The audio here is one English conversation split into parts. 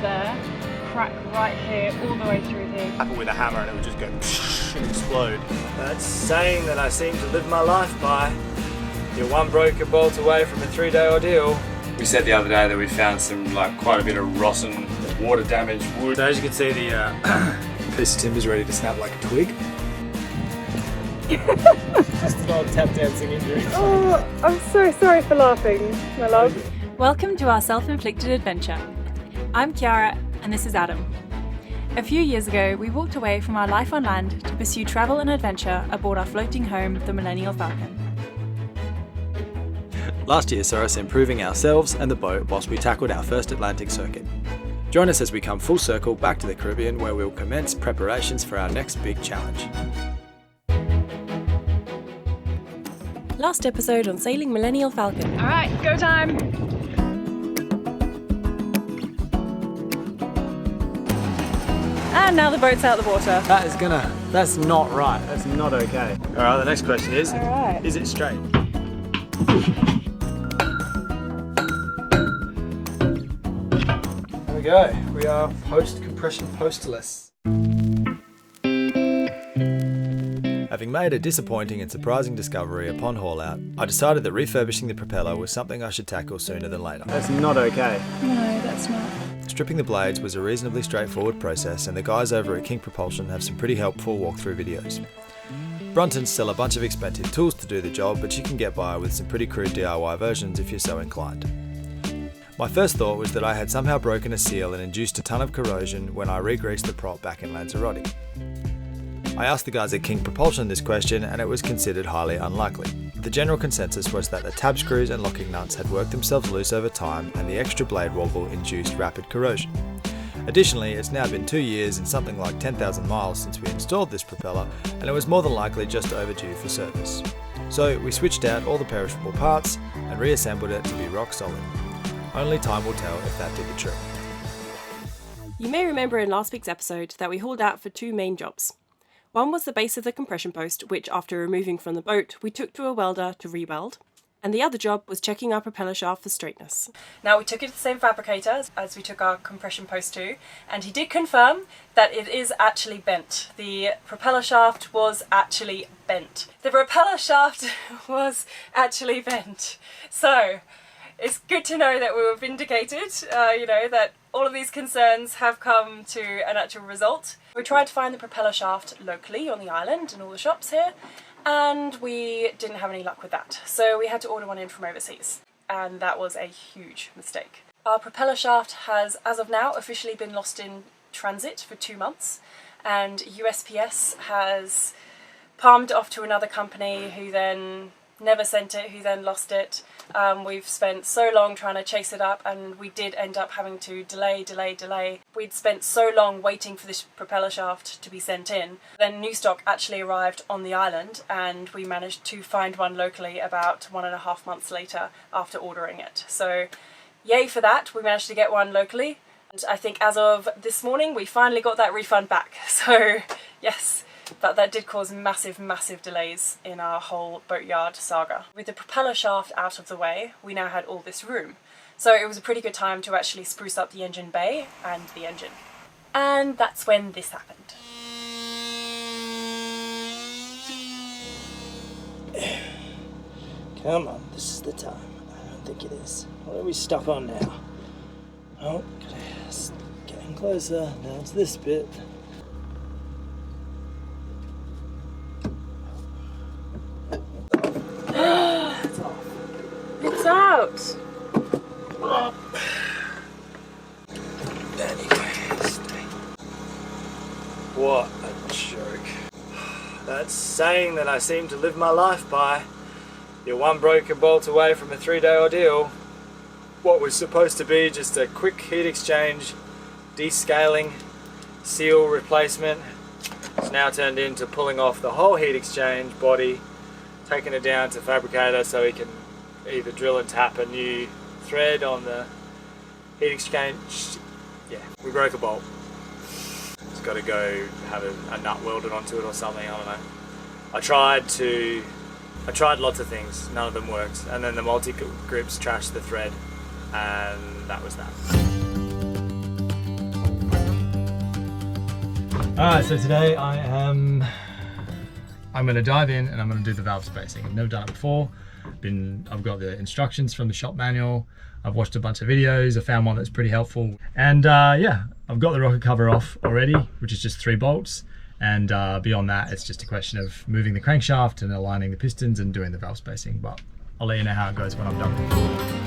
there, crack right here, all the way through here. Tap it with a hammer and it would just go and explode. That's saying that I seem to live my life by. You're one broken bolt away from a 3-day ordeal. We said the other day that we found some quite a bit of rotten, water damaged wood. So as you can see, the piece of timber is ready to snap like a twig. Just an old tap dancing injury. Oh, I'm so sorry for laughing, my love. Welcome to our self-inflicted adventure. I'm Kiara and this is Adam. A few years ago, we walked away from our life on land to pursue travel and adventure aboard our floating home, the Millennial Falcon. Last year saw us improving ourselves and the boat whilst we tackled our first Atlantic circuit. Join us as we come full circle back to the Caribbean, where we'll commence preparations for our next big challenge. Last episode on sailing Millennial Falcon. All right, go time. And now the boat's out of the water. That's not right. That's not okay. All right, the next question is, All right. Is it straight? There we go. We are post-compression postless. Having made a disappointing and surprising discovery upon haul out, I decided that refurbishing the propeller was something I should tackle sooner than later. That's not okay. No, that's not. Stripping the blades was a reasonably straightforward process, and the guys over at King Propulsion have some pretty helpful walkthrough videos. Bruntons sell a bunch of expensive tools to do the job, but you can get by with some pretty crude DIY versions if you're so inclined. My first thought was that I had somehow broken a seal and induced a ton of corrosion when I re-greased the prop back in Lanzarote. I asked the guys at King Propulsion this question and it was considered highly unlikely. The general consensus was that the tab screws and locking nuts had worked themselves loose over time and the extra blade wobble induced rapid corrosion. Additionally, it's now been 2 years and something like 10,000 miles since we installed this propeller, and it was more than likely just overdue for service. So we switched out all the perishable parts and reassembled it to be rock solid. Only time will tell if that did the trick. You may remember in last week's episode that we hauled out for two main jobs. One was the base of the compression post, which after removing from the boat, we took to a welder to re-weld. And the other job was checking our propeller shaft for straightness. Now we took it to the same fabricator as we took our compression post to, and he did confirm that it is actually bent. The propeller shaft was actually bent. The propeller shaft was actually bent. So it's good to know that we were vindicated, that all of these concerns have come to an actual result. We tried to find the propeller shaft locally on the island in all the shops here, and we didn't have any luck with that. So we had to order one in from overseas, and that was a huge mistake. Our propeller shaft has, as of now, officially been lost in transit for 2 months, and USPS has palmed it off to another company who then never sent it, who then lost it. We've spent so long trying to chase it up, and we did end up having to delay. We'd spent so long waiting for this propeller shaft to be sent in. Then new stock actually arrived on the island, and we managed to find one locally about 1.5 months later after ordering it. So yay for that, we managed to get one locally. And I think as of this morning, we finally got that refund back. So yes. But that did cause massive delays in our whole boatyard saga. With the propeller shaft out of the way, we now had all this room. So it was a pretty good time to actually spruce up the engine bay and the engine. And that's when this happened. Come on, this is the time. I don't think it is. What are we stuck on now? Oh, getting closer. Now it's this bit. It's out! There you go. What a joke. That's saying that I seem to live my life by. You're one broken bolt away from a 3-day ordeal. What was supposed to be just a quick heat exchange, descaling, seal replacement, it's now turned into pulling off the whole heat exchange body, taking it down to fabricator so he can either drill and tap a new thread on the heat exchange. Yeah, we broke a bolt. It's got to go have a nut welded onto it or something, I don't know. I tried lots of things, none of them worked, and then the multi-grips trashed the thread, and that was that. Alright, so today I'm gonna dive in and I'm gonna do the valve spacing. I've never done it before. I've got the instructions from the shop manual. I've watched a bunch of videos. I found one that's pretty helpful. And yeah, I've got the rocker cover off already, which is just 3 bolts. And beyond that, it's just a question of moving the crankshaft and aligning the pistons and doing the valve spacing. But I'll let you know how it goes when I'm done.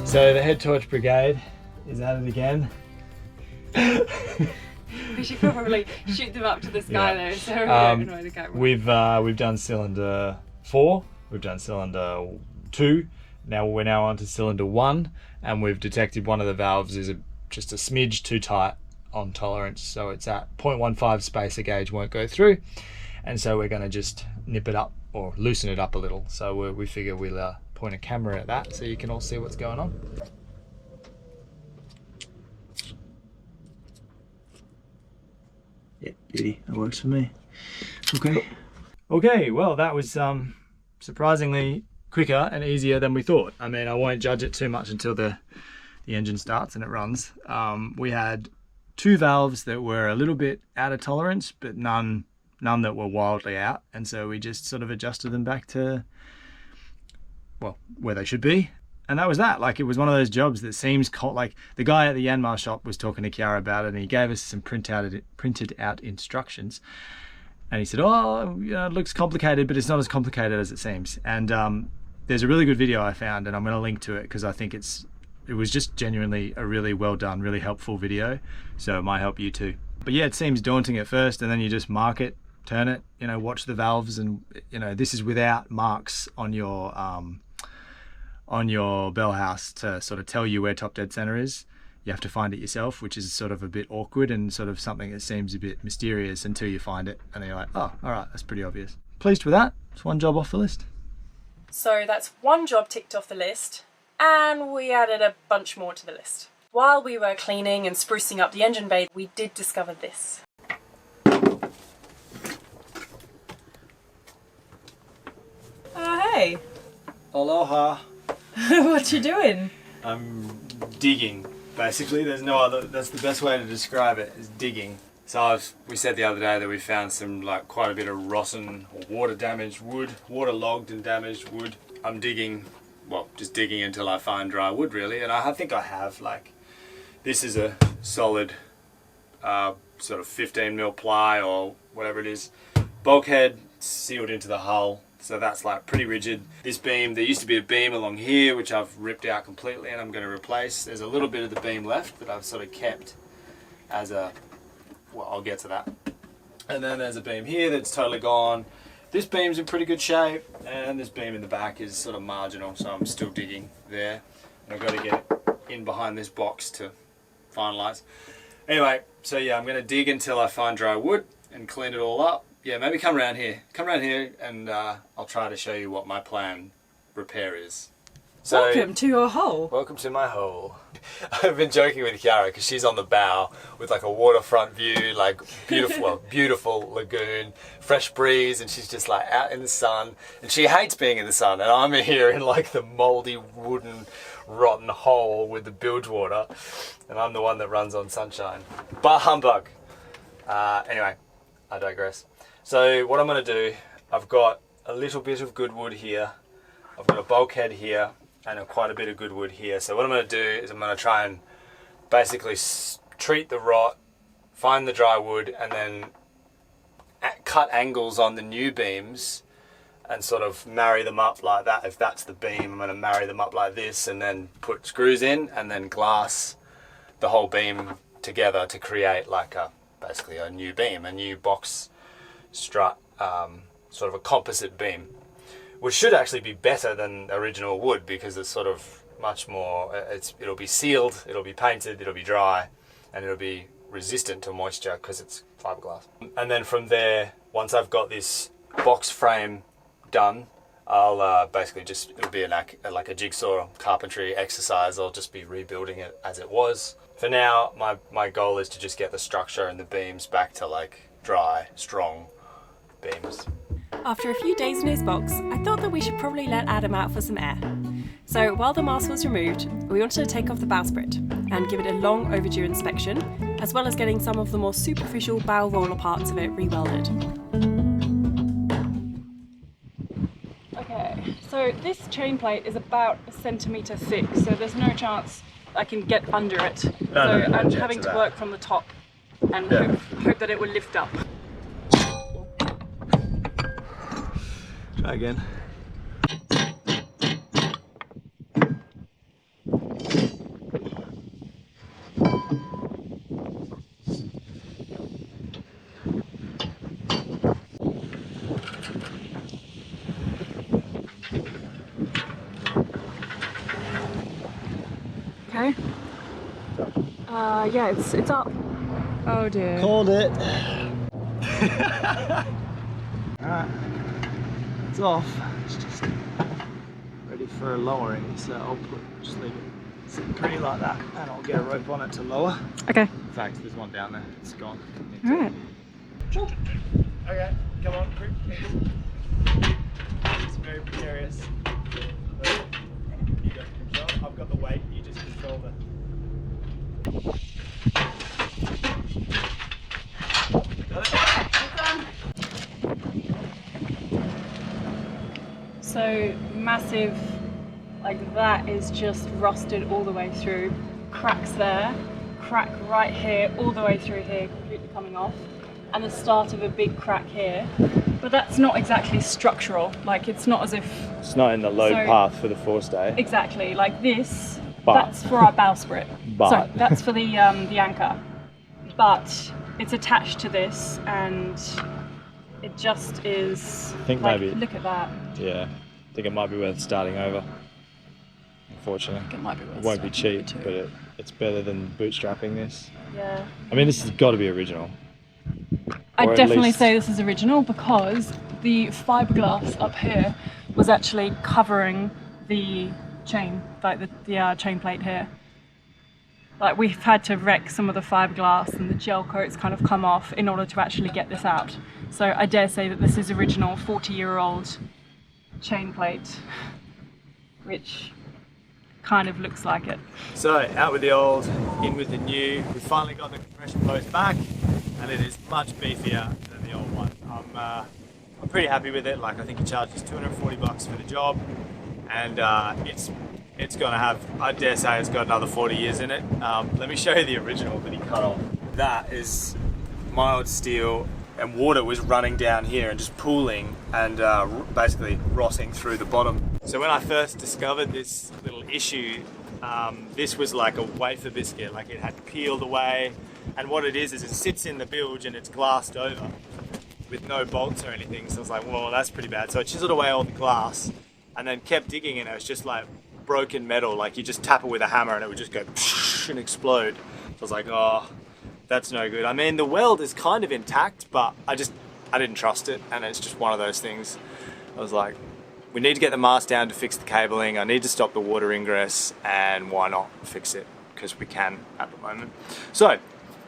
So the head torch brigade is at it again. We should probably shoot them up to the sky though, so we don't annoy the camera. We've done cylinder 4, we've done cylinder 2, we're now on to cylinder 1, and we've detected one of the valves is just a smidge too tight on tolerance, so it's at 0.15 spacer gauge won't go through, and so we're going to just nip it up or loosen it up a little. So we figure we'll point a camera at that so you can all see what's going on. Yeah, beauty, that works for me. Okay, well that was surprisingly quicker and easier than we thought. I mean, I won't judge it too much until the engine starts and it runs. We had 2 valves that were a little bit out of tolerance, but none that were wildly out, and so we just sort of adjusted them back to, well, where they should be. And that was that. Like, it was one of those jobs that seems like the guy at the Yanmar shop was talking to Kiara about it, and he gave us some printed out instructions, and he said, oh, you know, it looks complicated, but it's not as complicated as it seems. And there's a really good video I found, and I'm going to link to it because I think it was just genuinely a really well done, really helpful video, so it might help you too. But yeah, it seems daunting at first, and then you just mark it, turn it, you know, watch the valves, and you know, this is without marks on your bell house to sort of tell you where top dead center is. You have to find it yourself, which is sort of a bit awkward and sort of something that seems a bit mysterious until you find it, and then you're like, oh, all right, that's pretty obvious. Pleased with that. It's one job off the list. So that's one job ticked off the list, and we added a bunch more to the list. While we were cleaning and sprucing up the engine bay, we did discover this. Hey. Aloha. What you doing? I'm digging, basically. There's no other, that's the best way to describe it, is digging. So we said the other day that we found some, like, quite a bit of rotten or water damaged wood, waterlogged and damaged wood. I'm digging, well, just digging until I find dry wood, really, and I think I have. Like, this is a solid sort of 15mm ply or whatever it is, bulkhead sealed into the hull. So that's like pretty rigid. This beam, there used to be a beam along here which I've ripped out completely and I'm going to replace. There's a little bit of the beam left that I've sort of kept as a, well, I'll get to that. And then there's a beam here that's totally gone. This beam's in pretty good shape, and this beam in the back is sort of marginal, so I'm still digging there. And I've got to get it in behind this box to finalise. Anyway, so yeah, I'm going to dig until I find dry wood and clean it all up. Yeah, maybe come around here. Come around here and I'll try to show you what my plan repair is. So, welcome to your hole. Welcome to my hole. I've been joking with Kiara because she's on the bow with like a waterfront view, like beautiful, well, beautiful lagoon, fresh breeze, and she's just like out in the sun. And she hates being in the sun, and I'm here in like the mouldy, wooden, rotten hole with the bilge water, and I'm the one that runs on sunshine. Bah humbug. Anyway, I digress. So what I'm going to do, I've got a little bit of good wood here, I've got a bulkhead here, and quite a bit of good wood here. So what I'm going to do is I'm going to try and basically treat the rot, find the dry wood, and then cut angles on the new beams and sort of marry them up like that. If that's the beam, I'm going to marry them up like this and then put screws in and then glass the whole beam together to create like basically a new beam, a new box strut, sort of a composite beam, which should actually be better than original wood because it's sort of much more, it'll be sealed, it'll be painted, it'll be dry, and it'll be resistant to moisture because it's fiberglass. And then from there, once I've got this box frame done, I'll basically just, it'll be like a jigsaw carpentry exercise. I'll just be rebuilding it as it was. For now, my goal is to just get the structure and the beams back to like dry, strong beams. After a few days in his box, I thought that we should probably let Adam out for some air. So while the mast was removed, we wanted to take off the bowsprit and give it a long overdue inspection, as well as getting some of the more superficial bow roller parts of it re-welded. Okay, so this chain plate is about a centimetre thick, so there's no chance I can get under it. I'm having to work from the top and hope that it will lift up. Try again. Okay. Yeah, it's up. Oh dear. Called it. Alright. It's off. It's just ready for a lowering, so I'll just leave it sitting pretty like that and I'll get a rope on it to lower. Okay. In fact, there's one down there. It's gone. Alright. Okay, come on, quick. It's very precarious. You got control. I've got the weight, you just control the. So massive, like that is just rusted all the way through. Cracks there, crack right here, all the way through here, completely coming off. And the start of a big crack here. But that's not exactly structural, like it's not as if... It's not in the load path for the forestay. Exactly, like this, But. that's for our bowsprit. But. So that's for the anchor. But it's attached to this and it just is... I think like, maybe. look at that. Yeah. I think it might be worth starting over. Unfortunately. It might be worth It won't be starting cheap, over too. but it's better than bootstrapping this. Yeah. I mean, this has got to be original. I'd Or at definitely least- say this is original because the fiberglass up here was actually covering the chain, like the chain plate here. Like we've had to wreck some of the fiberglass and the gel coats kind of come off in order to actually get this out. So I dare say that this is original 40-year-old chain plate, which kind of looks like it. So, out with the old, in with the new. We've finally got the compression post back and it is much beefier than the old one. I'm pretty happy with it. Like, I think he charges 240 bucks for the job and it's gonna have, I dare say it's got another 40 years in it. Let me show you the original that he cut off. That is mild steel and water was running down here and just pooling and basically rotting through the bottom. So when I first discovered this little issue, this was like a wafer biscuit, like it had peeled away, and what it is it sits in the bilge and it's glassed over with no bolts or anything, so I was like, well, that's pretty bad. So I chiseled away all the glass and then kept digging and it was just like broken metal, like you just tap it with a hammer and it would just go and explode. So I was like, oh, that's no good. I mean, the weld is kind of intact, but I didn't trust it, and it's just one of those things. I was like, we need to get the mast down to fix the cabling, I need to stop the water ingress, and why not fix it? Because we can at the moment. So,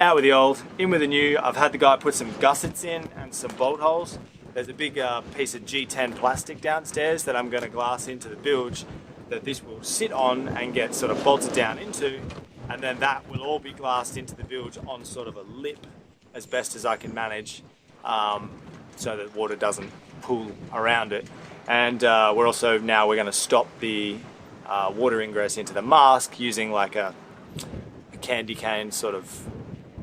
out with the old, in with the new. I've had the guy put some gussets in and some bolt holes. There's a big piece of G10 plastic downstairs that I'm going to glass into the bilge that this will sit on and get sort of bolted down into, and then that will all be glassed into the bilge on sort of a lip as best as I can manage, so that water doesn't pool around it. And we're going to stop the water ingress into the mask using like a candy cane sort of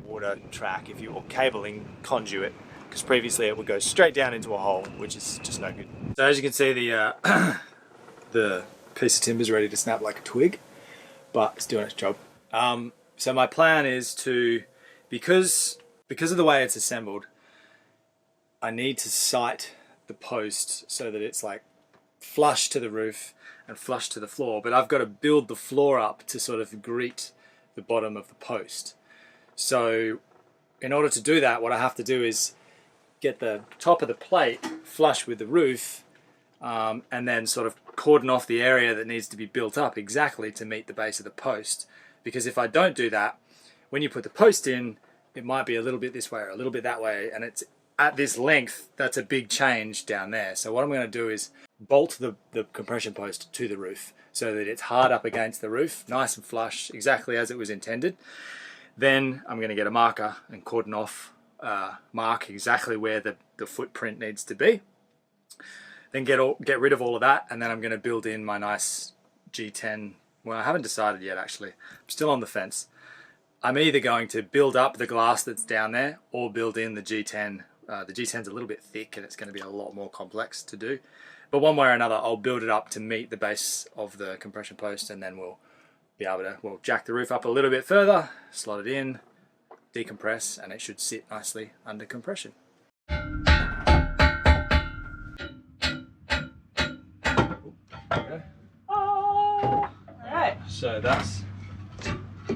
water track, or cabling conduit, because previously it would go straight down into a hole, which is just no good. So as you can see, the piece of timber is ready to snap like a twig, but it's doing its job. So my plan is to, because of the way it's assembled, I need to sight the post so that it's like flush to the roof and flush to the floor, but I've got to build the floor up to sort of greet the bottom of the post. So in order to do that, what I have to do is get the top of the plate flush with the roof, and then sort of cordon off the area that needs to be built up exactly to meet the base of the post. Because if I don't do that, when you put the post in, it might be a little bit this way or a little bit that way, and it's at this length. That's a big change down there. So what I'm going to do is bolt the compression post to the roof so that it's hard up against the roof, nice and flush, exactly as it was intended. Then I'm going to get a marker and cordon off, mark exactly where the footprint needs to be. Then get rid of all of that, and then I'm going to build in my nice G10. Well, I haven't decided yet, actually. I'm still on the fence. I'm either going to build up the glass that's down there or build in the G10. The G10's a little bit thick and it's going to be a lot more complex to do. But one way or another, I'll build it up to meet the base of the compression post, and then we'll be able to, we'll jack the roof up a little bit further, slot it in, decompress, and it should sit nicely under compression. Okay. Alright. So that's,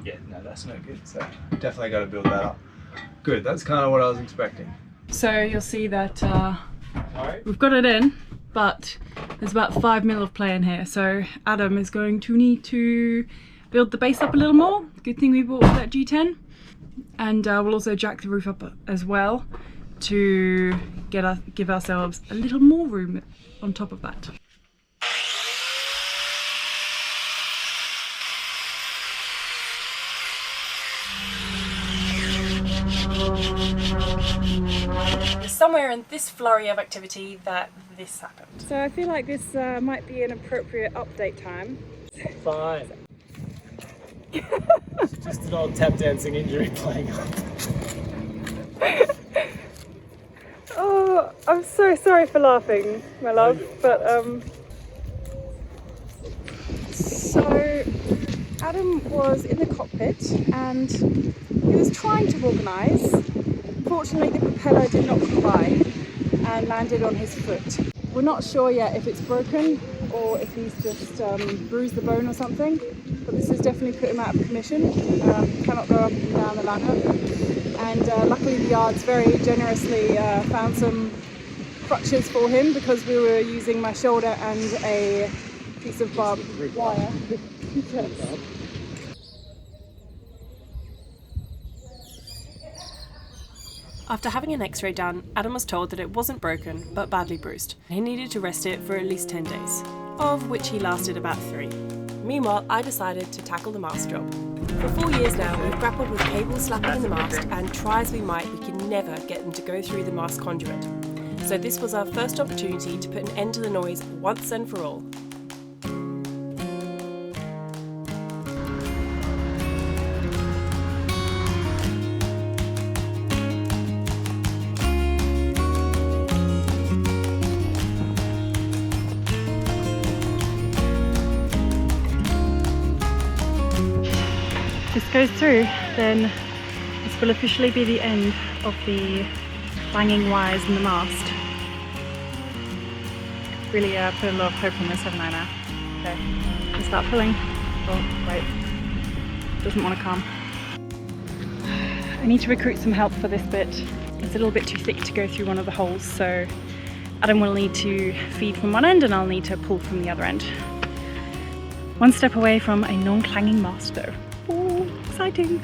yeah, no, that's no good. So definitely got to build that up. Good, that's kind of what I was expecting. So you'll see that we've got it in, but there's about 5 mil of play in here. So Adam is going to need to build the base up a little more. Good thing we bought that G10. And we'll also jack the roof up as well to give ourselves a little more room on top of that. Somewhere in this flurry of activity that this happened. So I feel like this might be an appropriate update time. Fine. It's just an old tap dancing injury playing up. Oh, I'm so sorry for laughing, my love, but so Adam was in the cockpit and he was trying to organise. Unfortunately, the propeller did not comply and landed on his foot. We're not sure yet if it's broken or if he's just bruised the bone or something, but this has definitely put him out of commission. Cannot go up and down the ladder. And luckily the yards very generously found some crutches for him, because we were using my shoulder and a piece of barbed wire. After having an x-ray done, Adam was told that it wasn't broken, but badly bruised. He needed to rest it for at least 10 days, of which he lasted about 3. Meanwhile, I decided to tackle the mast job. For 4 years now, we've grappled with cables slapping in the mast, and try as we might, we could never get them to go through the mast conduit. So this was our first opportunity to put an end to the noise once and for all. This goes through, then this will officially be the end of the clanging wires in the mast. Really put a lot of hope on this, haven't I now? Okay, let's start pulling. Oh, wait, doesn't want to come. I need to recruit some help for this bit. It's a little bit too thick to go through one of the holes, so Adam will need to feed from one end and I'll need to pull from the other end. One step away from a non-clanging mast though. Oh, exciting!